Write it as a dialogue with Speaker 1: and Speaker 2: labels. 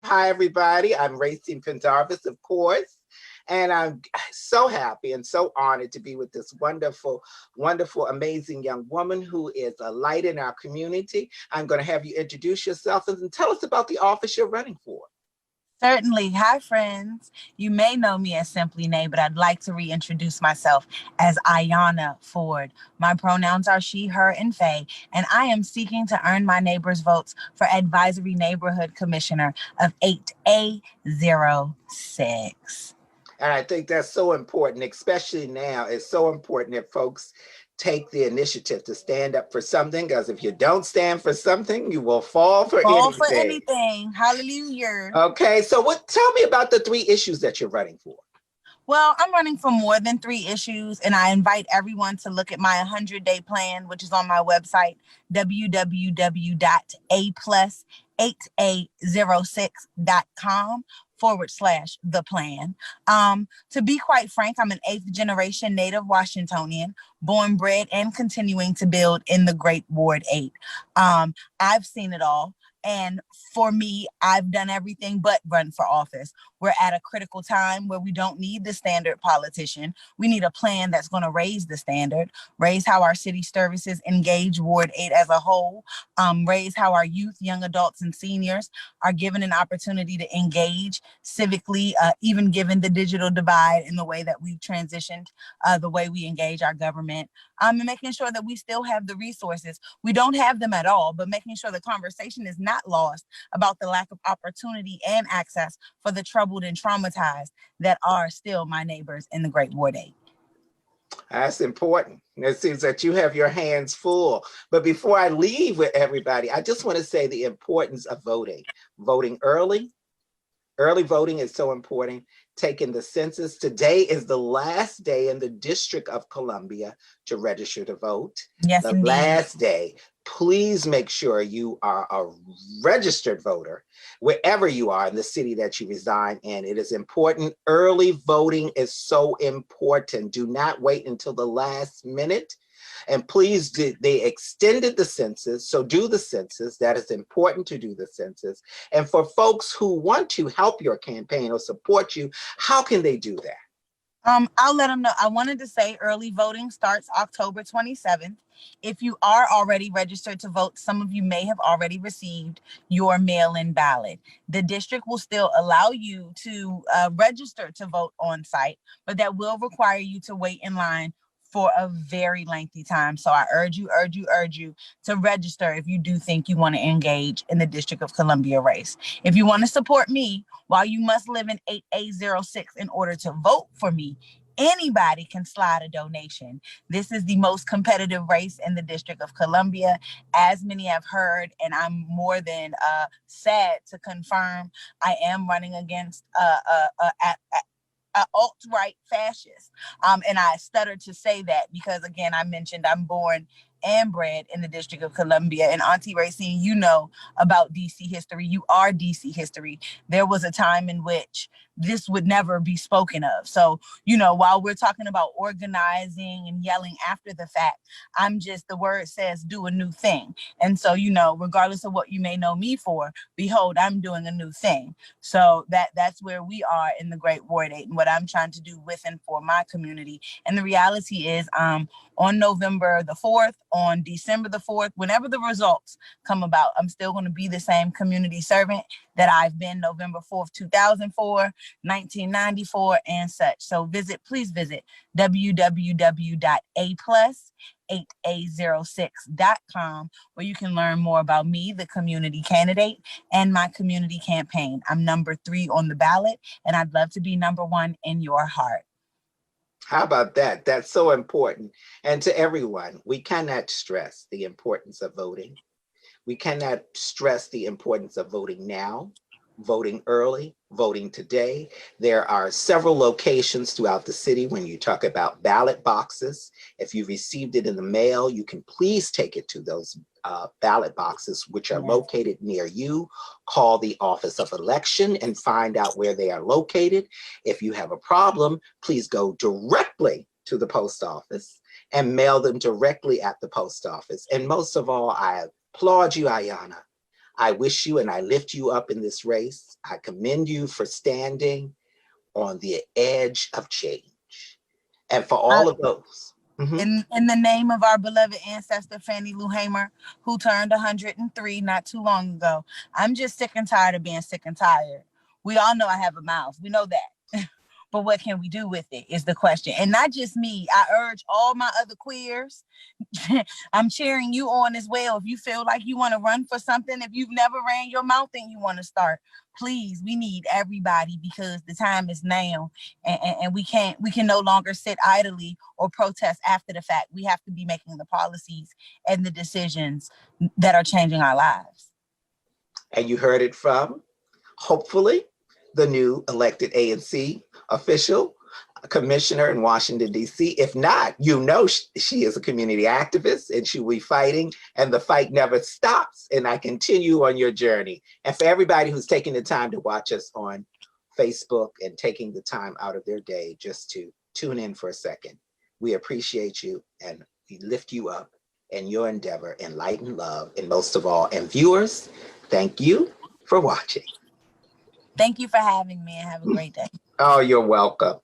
Speaker 1: Hi, everybody. I'm Rayceen Pendarvis, of course, and I'm so happy and so honored to be with this wonderful, wonderful, amazing young woman who is a light in our community. I'm going to have you introduce yourself and tell us about the office you're running for.
Speaker 2: Certainly. Hi, friends. You may know me as Simply Nay, but I'd like to reintroduce myself as Aiyi'nah Ford. My pronouns are she, her, and they, and I am seeking to earn my neighbors' votes for Advisory Neighborhood Commissioner of 8A06.
Speaker 1: And I think that's so important, especially now. It's so important that folks take the initiative to stand up for something, because if you don't stand for something, you will fall for
Speaker 2: All for
Speaker 1: anything.
Speaker 2: anything. Hallelujah.
Speaker 1: Okay, so tell me about the 3 issues that you're running for.
Speaker 2: Well, I'm running for more than 3 issues, and I invite everyone to look at my 100-day plan, which is on my website, www.a+8A06.com/the plan. To be quite frank, I'm an 8th-generation native Washingtonian, born, bred, and continuing to build in the Great Ward 8. I've seen it all. And for me, I've done everything but run for office. We're at a critical time where we don't need the standard politician. We need a plan that's going to raise the standard, raise how our city services engage Ward 8 as a whole, raise how our youth, young adults, and seniors are given an opportunity to engage civically, even given the digital divide in the way that we've transitioned, the way we engage our government, and making sure that we still have the resources. We don't have them at all, but making sure the conversation is not lost about the lack of opportunity and access for the troubled and traumatized that are still my neighbors in the Great Ward 8.
Speaker 1: That's important. It seems that you have your hands full. But before I leave with everybody, I just want to say the importance of voting. Voting early. Early voting is so important. Taking the census. Today is the last day in the District of Columbia to register to vote.
Speaker 2: Yes,
Speaker 1: the
Speaker 2: indeed.
Speaker 1: Last day. Please make sure you are a registered voter wherever you are in the city that you reside in. It is important. Early voting is so important. Do not wait until the last minute. And please, they extended the census, so do the census. That is important, to do the census. And for folks who want to help your campaign or support you, how can they do that?
Speaker 2: I'll let them know. I wanted to say early voting starts October 27th. If you are already registered to vote, some of you may have already received your mail-in ballot. The district will still allow you to register to vote on site, but that will require you to wait in line for a very lengthy time. So I urge you to register if you do think you want to engage in the District of Columbia race. If you want to support me, while you must live in 8A06 in order to vote for me, anybody can slide a donation. This is the most competitive race in the District of Columbia, as many have heard, and I'm more than sad to confirm I am running against alt-right fascist. And I stutter to say that because, again, I mentioned I'm born and bred in the District of Columbia. And Auntie Rayceen, you know about DC history. You are DC history. There was a time in which this would never be spoken of. So, while we're talking about organizing and yelling after the fact, the word says do a new thing. And so, regardless of what you may know me for, behold, I'm doing a new thing. So that's where we are in the Great Ward 8 and what I'm trying to do with and for my community. And the reality is, on November the 4th, on December the 4th, whenever the results come about, I'm still going to be the same community servant that I've been November 4th, 2004, 1994, and such. So please visit www.a+8A06.com, where you can learn more about me, the community candidate, and my community campaign. I'm number 3 on the ballot, and I'd love to be number 1 in your heart.
Speaker 1: How about that? That's so important. And to everyone, we cannot stress the importance of voting. We cannot stress the importance of voting now, voting early, voting today. There are several locations throughout the city when you talk about ballot boxes. If you received it in the mail, you can please take it to those ballot boxes, which are located near you. Call the Office of Election and find out where they are located. If you have a problem, please go directly to the post office and mail them directly at the post office. And most of all, I applaud you, Aiyi'nah. I wish you and I lift you up in this race. I commend you for standing on the edge of change. And for all of those.
Speaker 2: In the name of our beloved ancestor, Fannie Lou Hamer, who turned 103 not too long ago, I'm just sick and tired of being sick and tired. We all know I have a mouth. We know that. But what can we do with it is the question. And not just me. I urge all my other queers. I'm cheering you on as well. If you feel like you want to run for something, if you've never ran your mouth and you want to start, please, we need everybody because the time is now. And we can no longer sit idly or protest after the fact. We have to be making the policies and the decisions that are changing our lives.
Speaker 1: And you heard it from, hopefully, the new elected ANC official, commissioner in Washington, D.C. If not, you know she is a community activist and she will be fighting, and the fight never stops. And I continue on your journey. And for everybody who's taking the time to watch us on Facebook and taking the time out of their day just to tune in for a second, we appreciate you and we lift you up in your endeavor in light and love, and most of all, and viewers, thank you for watching.
Speaker 2: Thank you for having me and have a great day.
Speaker 1: Oh, you're welcome.